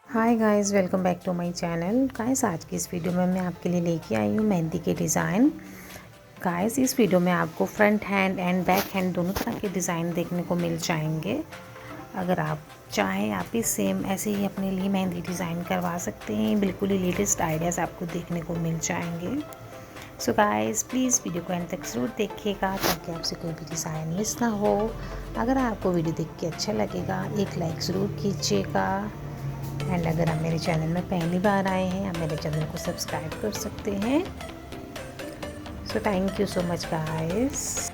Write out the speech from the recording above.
Hi guys, welcome back to my channel. Guys, आज की इस वीडियो में मैं आपके लिए लेके आई हूँ मेहंदी के डिज़ाइन। गाइस, इस वीडियो में आपको front hand and back hand दोनों तरह के डिज़ाइन देखने को मिल जाएंगे। अगर आप चाहें आप भी सेम ऐसे ही अपने लिए मेहंदी डिज़ाइन करवा सकते हैं। बिल्कुल ही लेटेस्ट आइडियाज़ आपको देखने को मिल जाएंगे। सो गाइस, प्लीज़ वीडियो को एंड तक ज़रूर देखिएगा ताकि आपसे कोई भी डिज़ाइन मिस ना हो। अगर आपको वीडियो देख के अच्छा लगेगा, एक लाइक ज़रूर कीजिएगा। एंड अगर आप मेरे चैनल में पहली बार आए हैं, आप मेरे चैनल को सब्सक्राइब कर सकते हैं। So thank you so much guys.